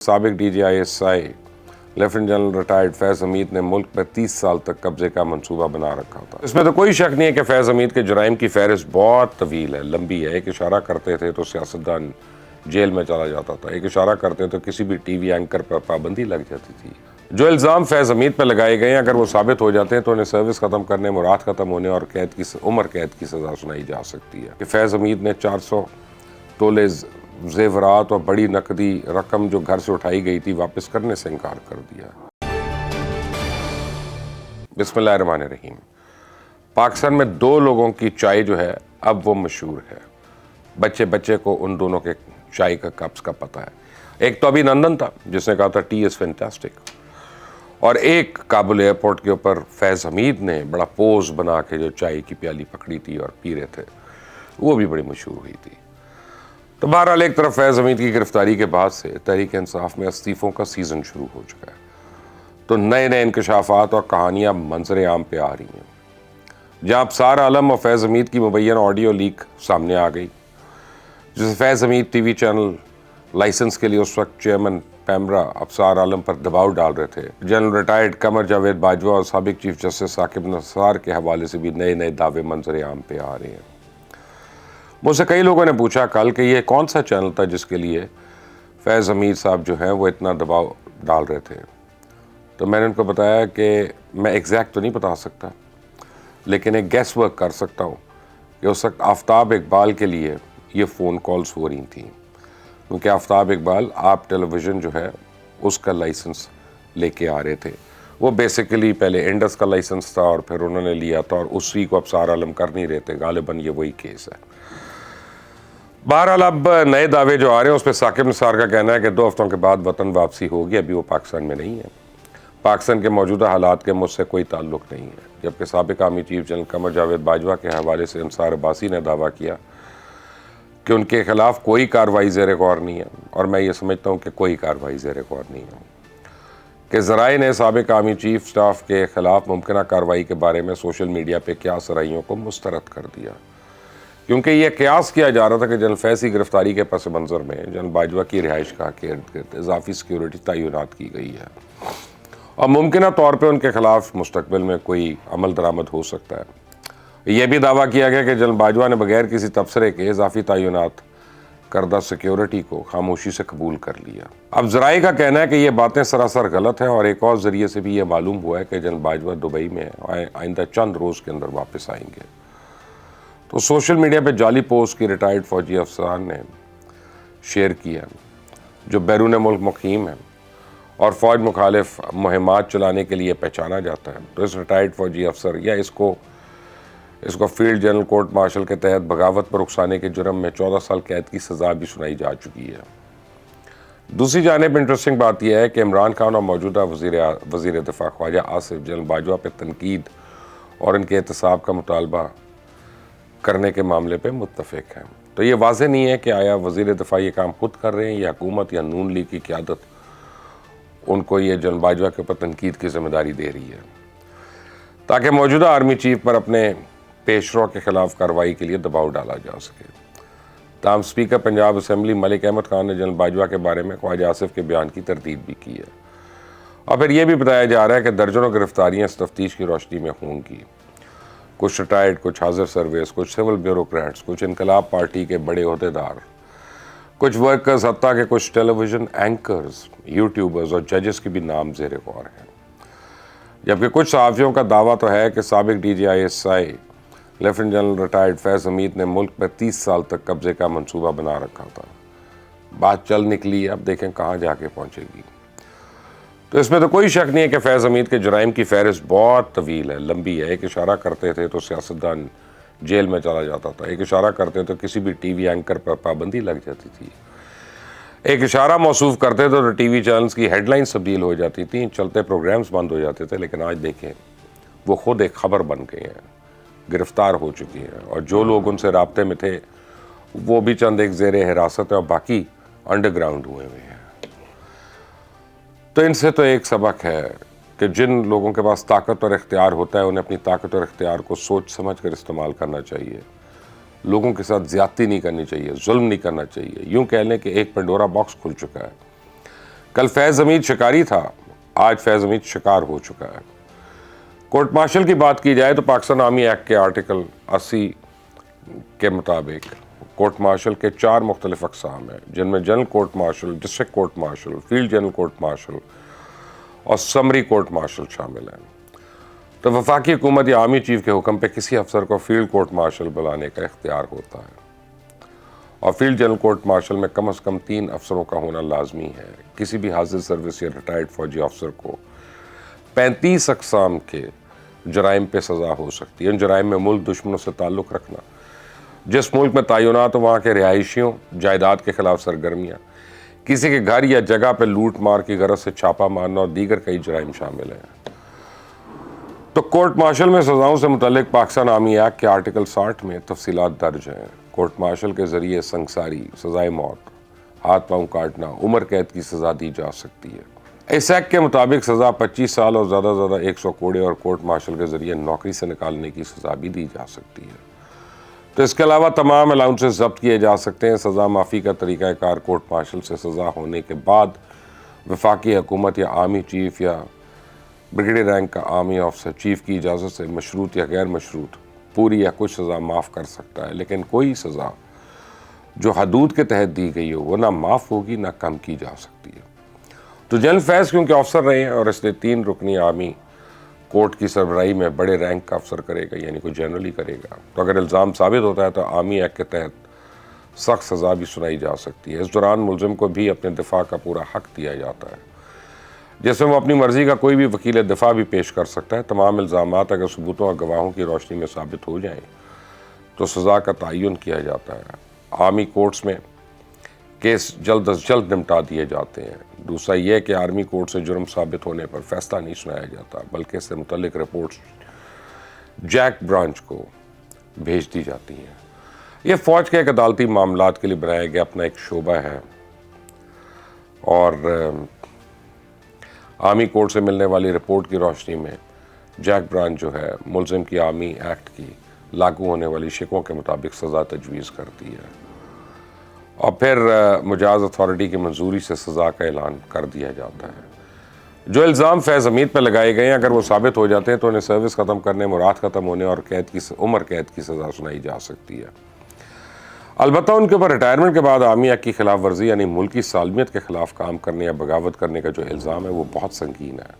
साबिक DGI lieutenant general retired फैज़ हमीद ने मुल्क में 30 साल तक कब्जे का मंसूबा बना रखा था। इसमें तो कोई शक नहीं है कि फैज़ हमीद के जुराइम की फहरिस्त बहुत तवील है, लंबी है। एक इशारा करते थे तो सियासतदान जेल में चला जाता था, एक इशारा करते तो किसी भी TV एंकर पर पाबंदी लग जाती थी। जो इल्ज़ाम फैज़ हमीद पर लगाए गए हैं, अगर वो साबित हो जाते हैं तो उन्हें सर्विस ख़त्म करने, मुराद ख़त्म होने और उम्र कैद की सज़ा सुनाई जा सकती है। कि फैज़ हमीद ने 400 तोले जेवरात और बड़ी नकदी रकम जो घर से उठाई गई थी वापस करने से इनकार कर दिया। बिस्मिल्लाहिर्रहमानिर्रहीम। पाकिस्तान में 2 लोगों की चाय जो है अब वो मशहूर है। बच्चे बच्चे को उन दोनों के चाय का कप्स का पता है। एक तो अभिनंदन था जिसने कहा था टी इज़ फैंटास्टिक, और एक काबुल एयरपोर्ट के ऊपर फैज़ हमीद ने बड़ा पोज बना के जो चाय की प्याली पकड़ी थी और पी रहे थे, वो भी बड़ी मशहूर हुई थी। तो बहरहाल एक तरफ फैज़ हमीद की गिरफ्तारी के बाद से तहरीक इंसाफ में इस्तीफ़ों का सीज़न शुरू हो चुका है, तो नए नए इंकशाफात और कहानियाँ मंजर आम पे आ रही हैं। जहाँ अफसार आलम और फैज़ हमीद की मुबैन ऑडियो लीक सामने आ गई, जिसे फैज़ हमीद TV चैनल लाइसेंस के लिए उस वक्त चेयरमैन पैमरा अफसार आलम पर दबाव डाल रहे थे। जनरल रिटायर्ड कमर जावेद बाजवा और साबिक चीफ जस्टिस साकिब नसार के हवाले से भी नए नए दावे मंजर आम पे आ रहे हैं। मुझसे कई लोगों ने पूछा कल कि ये कौन सा चैनल था जिसके लिए फैज़ हमीद साहब जो हैं वो इतना दबाव डाल रहे थे। तो मैंने उनको बताया कि मैं एग्जैक्ट तो नहीं बता सकता, लेकिन एक गैस वर्क कर सकता हूँ कि उस वक्त आफ्ताब इकबाल के लिए ये फ़ोन कॉल्स हो रही थी, क्योंकि आफ्ताब इकबाल आप टेलीविज़न जो है उसका लाइसेंस लेके आ रहे थे। वो बेसिकली पहले इंडस का लाइसेंस था और फिर उन्होंने लिया था, और उसी को अफसार आलम कर नहीं रहे थे। गालिबन ये वही केस है। बहरहाल अब नए दावे जो आ रहे हैं उस पर साकिब नसार का कहना है कि 2 हफ्तों के बाद वतन वापसी होगी। अभी वो पाकिस्तान में नहीं है, पाकिस्तान के मौजूदा हालात के मुझसे कोई ताल्लुक नहीं है। जबकि साबिक army chief general Qamar Javed Bajwa के हवाले से अंसार अब्बासी ने दावा किया कि उनके खिलाफ कोई कार्रवाई ज़ेर गौर नहीं है, और मैं ये समझता हूँ कि कोई कार्रवाई ज़ेर गौर नहीं है। कि ज़राए ने साबिक आर्मी चीफ स्टाफ के खिलाफ मुमकिन कार्रवाई के बारे में सोशल मीडिया पर क्यास राइयों को मुस्तरद कर दिया, क्योंकि यह कयास किया जा रहा था कि जनरल फैज़ की गिरफ्तारी के पस मंज़र में जनरल बाजवा की रिहाइश गाह के इर्द गिर्द इजाफी सिक्योरिटी तैनात की गई है, और मुमकिन तौर पर उनके खिलाफ मुस्तकबिल में कोई अमल दरामद हो सकता है। यह भी दावा किया गया कि जनरल बाजवा ने बगैर किसी तबसरे के इजाफी तैनात करदा सिक्योरिटी को खामोशी से कबूल कर लिया। अब ज़राए का कहना है कि यह बातें सरासर गलत हैं, और एक और ज़रिए से भी यह मालूम हुआ है कि जनरल बाजवा दुबई में आइंदा चंद रोज़ के अंदर वापस आएंगे। तो सोशल मीडिया पे जाली पोस्ट की रिटायर्ड फ़ौजी अफसर ने शेयर किया, जो बैरून मुल्क मुकीम है और फ़ौज मुखालिफ मुहिमात चलाने के लिए पहचाना जाता है। तो इस रिटायर्ड फ़ौजी अफसर या इसको फील्ड जनरल कोर्ट मार्शल के तहत बगावत पर उकसाने के जुर्म में 14 साल कैद की सज़ा भी सुनाई जा चुकी है। दूसरी जानिब इंटरेस्टिंग बात यह है कि इमरान खान और मौजूदा वज़ीर दिफ़ा ख्वाजा आसिफ जनरल बाजवा पर तनकीद और इनके एहतसाब का मुतालबा करने के मामले पे मुत्तफ़िक हैं। तो ये वाज़ेह नहीं है कि आया वज़ीर दिफ़ा ये काम खुद कर रहे हैं या हुकूमत या नून लीग की क़यादत उनको ये जनरल बाजवा के ऊपर तनकीद की ज़िम्मेदारी दे रही है, ताकि मौजूदा आर्मी चीफ पर अपने पेशरों के ख़िलाफ़ कार्रवाई के लिए दबाव डाला जा सके। ताहम स्पीकर पंजाब असम्बली मलिक अहमद खान ने जनरल बाजवा के बारे में ख्वाजा आसिफ के बयान की तरदीद भी की है, और फिर यह भी बताया जा रहा है कि दर्जनों गिरफ्तारियाँ इस तफ्तीश की रोशनी में होंगी। कुछ रिटायर्ड, कुछ हाजिर सर्विस, कुछ सिविल ब्यूरोक्रेट्स, कुछ इनकलाब पार्टी के बड़े ओहदेदार, कुछ वर्कर्स, हत्ता के कुछ टेलीविज़न एंकर्स, यूट्यूबर्स और जजेस के भी नाम ज़ेर गौर हैं। जबकि कुछ सहाफ़ियों का दावा तो है कि साबिक DGI लेफ्टिनेंट जनरल रिटायर्ड फैज़ हमीद ने मुल्क में 30 साल तक कब्जे का मंसूबा बना रखा था। बात चल निकली, अब देखें कहाँ जाके पहुँचेगी। तो इसमें तो कोई शक नहीं है कि फैज़ हमीद के जुराइम की फहरिस्त बहुत तवील है, लंबी है। एक इशारा करते थे तो सियासतदान जेल में चला जाता था, एक इशारा करते तो किसी भी TV एंकर पर पाबंदी लग जाती थी, एक इशारा मौसूफ करते थे तो TV चैनल्स की हेडलाइंस तब्दील हो जाती थी, चलते प्रोग्राम्स बंद हो जाते थे। लेकिन आज देखें वो खुद एक ख़बर बन गए हैं, गिरफ़्तार हो चुकी हैं, और जो लोग उनसे राब्ते में थे वो भी चंद एक ज़ेर हिरासत है और बाकी अंडरग्राउंड हुए हुए हैं। तो इनसे तो एक सबक है कि जिन लोगों के पास ताकत और इख्तियार होता है उन्हें अपनी ताकत और इख्तियार को सोच समझ कर इस्तेमाल करना चाहिए। लोगों के साथ ज़्यादती नहीं करनी चाहिए, जुल्म नहीं करना चाहिए। यूँ कह लें कि एक पंडोरा बॉक्स खुल चुका है कल फैज़ हमीद शिकारी था, आज फैज़ हमीद शिकार हो चुका है। कोर्ट मार्शल की बात की जाए तो पाकिस्तान आर्मी एक्ट के आर्टिकल 80 के मुताबिक कोर्ट मार्शल के 4 मुख्तलिफ अक़साम हैं, जिनमें general court martial, district court martial, field general court martial और समरी कोर्ट मार्शल शामिल हैं। तो वफाकी हुकूमत या आर्मी चीफ के हुक्म पे किसी अफसर को फील्ड कोर्ट मार्शल बुलाने का इख्तियार होता है और फील्ड जनरल कोर्ट मार्शल में कम से कम 3 अफसरों का होना लाजमी है। किसी भी हाजिर सर्विस या रिटायर्ड फौजी अफसर को 35 अक़साम के जराइम पे सज़ा हो सकती है। इन जराइम में मुल्क दुश्मनों से ताल्लुक़ रखना, जिस मुल्क में तयनात हो वहाँ के रिहायशियों, जायदाद के खिलाफ सरगर्मियाँ, किसी के घर या जगह पर लूट मार की गरज से छापा मारना और दीगर कई जराइम शामिल हैं। तो कोर्ट मार्शल में सज़ाओं से मुतल्लिक पाकिस्तान आर्मी एक्ट के आर्टिकल 60 में तफसीलात दर्ज हैं। कोर्ट मार्शल के ज़रिए संगसारी, सज़ाए मौत, हाथ पाँव काटना, उम्र कैद की सज़ा दी जा सकती है। इस एक्ट के मुताबिक सज़ा 25 साल और ज़्यादा से ज़्यादा 100 कोड़े और कोर्ट मार्शल के ज़रिए नौकरी से निकालने की सज़ा भी दी जा सकती है। तो इसके अलावा तमाम अलाउंसेस जब्त किए जा सकते हैं। सज़ा माफ़ी का तरीक़ाकार कोर्ट मार्शल से सज़ा होने के बाद वफाकी हुकूमत या आर्मी चीफ या ब्रिगेडियर रैंक का आर्मी ऑफिसर चीफ की इजाज़त से मशरूत या गैर मशरूत पूरी या कुछ सज़ा माफ़ कर सकता है, लेकिन कोई सज़ा जो हदूद के तहत दी गई हो वो ना माफ़ होगी ना कम की जा सकती है। तो जनरल फैज़ क्योंकि अफसर रहे हैं और इसलिए 3 रुकनी आर्मी कोर्ट की सरबराही में बड़े रैंक का अफसर करेगा, यानी कोई जनरल ही करेगा। तो अगर इल्ज़ाम साबित होता है तो आर्मी एक्ट के तहत सख्त सज़ा भी सुनाई जा सकती है। इस दौरान मुलज़िम को भी अपने दिफा का पूरा हक़ दिया जाता है, जैसे वो अपनी मर्ज़ी का कोई भी वकील दिफा भी पेश कर सकता है। तमाम इल्ज़ामात अगर सबूतों और गवाहों की रोशनी में साबित हो जाएँ तो सज़ा का तयन किया जाता है। आर्मी कोर्ट्स में केस जल्द अज जल्द निपटा दिए जाते हैं। दूसरा यह कि आर्मी कोर्ट से जुर्म साबित होने पर फैसला नहीं सुनाया जाता, बल्कि इससे मुतल्लिक रिपोर्ट्स जैक ब्रांच को भेज दी जाती हैं। यह फ़ौज के एक अदालती मामलात के लिए बनाया गया अपना एक शोबा है और आर्मी कोर्ट से मिलने वाली रिपोर्ट की रोशनी में जैक ब्रांच जो है मुलज़िम की आर्मी एक्ट की लागू होने वाली शिकों के मुताबिक सज़ा तजवीज़ करती है और फिर मुजाज अथॉरिटी की मंजूरी से सज़ा का ऐलान कर दिया जाता है। जो इल्ज़ाम फैज़ हमीद पर लगाए गए हैं अगर वो साबित हो जाते हैं तो उन्हें सर्विस ख़त्म करने, मुराद ख़त्म होने और उम्र कैद की सज़ा सुनाई जा सकती है। अलबत्ता उनके ऊपर रिटायरमेंट के बाद आर्मी एक्ट की खिलाफ वर्जी यानी मुल्क की सालमियत के ख़िलाफ़ काम करने या बगावत करने का जो इल्ज़ाम है वो बहुत संगीन है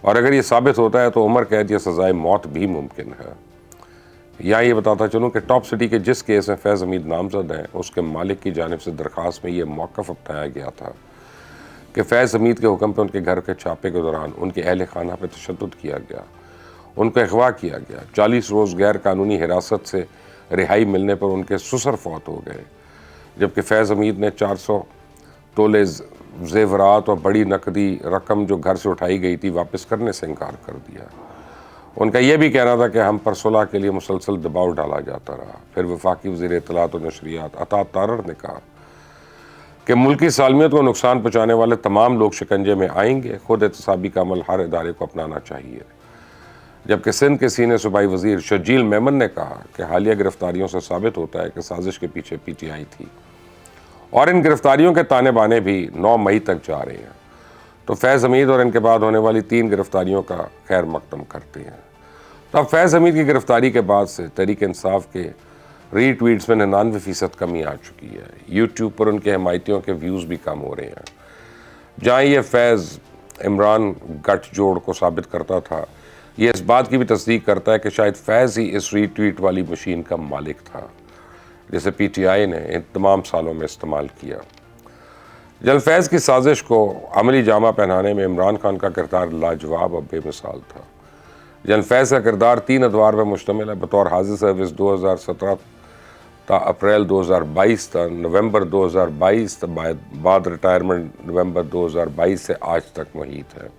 और अगर ये साबित होता है तो उम्र कैद या सज़ाए मौत भी मुमकिन है। यहाँ ये बताता चलूँ कि टॉप सिटी के जिस केस में फैज़ हमीद नामजद हैं उसके मालिक की जानिब से दरख्वास्त में ये मौक़िफ़ अपनाया गया था कि फैज़ हमीद के हुक्म पर उनके घर के छापे के दौरान उनके अहल खाना पर तशद्दुद किया गया, उनको अगवा किया गया। 40 रोज़ गैर कानूनी हिरासत से रिहाई मिलने पर उनके ससुर फौत हो गए, जबकि फैज़ हमीद ने 400 तोले जेवरात और बड़ी नकदी रकम जो घर से उठाई गई थी वापस करने से इनकार कर दिया। उनका यह भी कहना था कि हम पर सुलह के लिए मुसलसल दबाव डाला जाता रहा। फिर वफाकी वज़ीर इत्तलात और नशरियात अता तारर ने कहा कि मुल्की सालमियत को नुकसान पहुँचाने वाले तमाम लोग शिकंजे में आएंगे, खुद एहतसाबी का अमल हर इदारे को अपनाना चाहिए। जबकि सिंध के सीने सूबाई वज़ीर शजील मेमन ने कहा कि हालिया गिरफ्तारियों से साबित होता है कि साजिश के पीछे PTI थी और इन गिरफ्तारियों के ताने बाने भी 9 मई तक जा रहे हैं। तो फैज़ हमीद और इनके बाद होने वाली 3 गिरफ्तारियों का खैर मकदम करते हैं। तो अब फैज़ हमीद की गिरफ्तारी के बाद से तहरीक इंसाफ के रीट्वीट्स में 99% कमी आ चुकी है। यूट्यूब पर उनके हमायतियों के व्यूज़ भी कम हो रहे हैं। जहाँ ये फैज़ इमरान गठजोड़ को साबित करता था, ये इस बात की भी तस्दीक करता है कि शायद फैज़ ही इस रीट्वीट वाली मशीन का मालिक था जिसे PTI ने इन तमाम सालों में इस्तेमाल किया। जनरल फैज़ की साजिश को अमली जामा पहनाने में इमरान खान का किरदार लाजवाब और बेमिसाल था। जनरल फैज़ का किरदार 3 अदवार पर मुश्तमिल है। बतौर हाजिर सर्विस 2017 ता अप्रैल 2022 तक, नवंबर 2022 तक, बाद रिटायरमेंट नवंबर 2022 से आज तक मुहित है।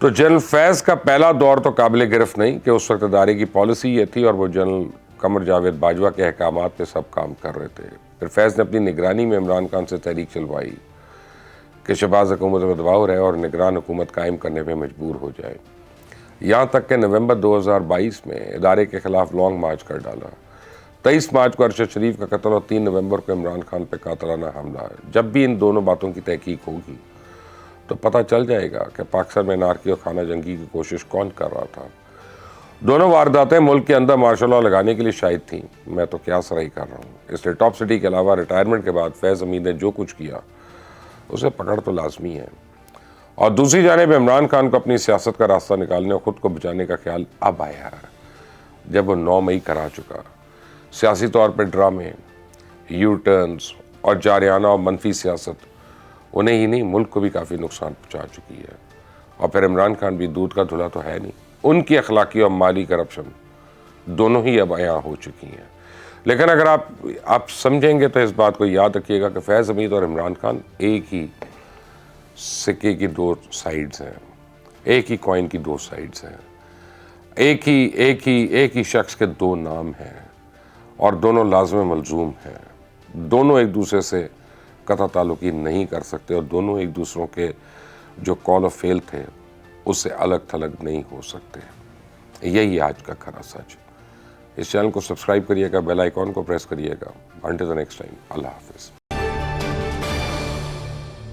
तो जनरल फैज़ का पहला दौर तो काबिल गिरफ्त नहीं कि उस वक्त इदारे की पॉलिसी ये थी और वो जनरल कमर जावेद बाजवा के अहकामात पे सब काम कर रहे थे। फिर फैज़ ने अपनी निगरानी में इमरान खान से तहरीक चलवाई कि शहबाज हुकूमत पर दबाव रहे और निगरान हुकूमत कायम करने पर मजबूर हो जाए। यहाँ तक कि नवंबर 2022 में इदारे के ख़िलाफ़ लॉन्ग मार्च कर डाला 23 मार्च को अरशद शरीफ का कत्ल और 3 नवंबर को इमरान खान पे कातलाना हमला है। जब भी इन दोनों बातों की तहकीक होगी तो पता चल जाएगा कि पाकिस्तान में नारकी और खाना जंगी की कोशिश कौन कर रहा था। दोनों वारदातें मुल्क के अंदर मार्शल लॉ लगाने के लिए शायद थी। मैं तो क्या सराही कर रहा हूँ। इसलिए टॉप सिटी के अलावा रिटायरमेंट के बाद फैज़ हमीद ने जो कुछ किया उसे पकड़ तो लाजमी है। और दूसरी जानिब इमरान खान को अपनी सियासत का रास्ता निकालने और ख़ुद को बचाने का ख्याल अब आया है, जब वो 9 मई करा चुका। सियासी तौर पर ड्रामे, यू टर्न्स और जारियाना और मनफी सियासत उन्हें ही नहीं मुल्क को भी काफ़ी नुकसान पहुँचा चुकी है। और फिर इमरान खान भी दूध का धुला तो है नहीं। उनकी अखलाकी और माली करप्शन दोनों ही अब आया हो चुकी हैं। लेकिन अगर आप समझेंगे तो इस बात को याद रखिएगा कि फैज़ हमीद और इमरान खान एक ही सिक्के की दो साइड्स हैं, एक ही कॉइन की दो साइड्स हैं, एक ही शख्स के दो नाम हैं और दोनों लाज़िम मलज़ूम हैं। दोनों एक दूसरे से कतई ताल्लुकी नहीं कर सकते और दोनों एक दूसरों के जो कॉल ऑफ फेल थे उससे अलग थलग नहीं हो सकते। यही आज का खरा सच। इस चैनल को सब्सक्राइब करिएगा, बेल आइकॉन को प्रेस करिएगा। अंटिल द नेक्स्ट टाइम, अल्लाह हाफ़िज़।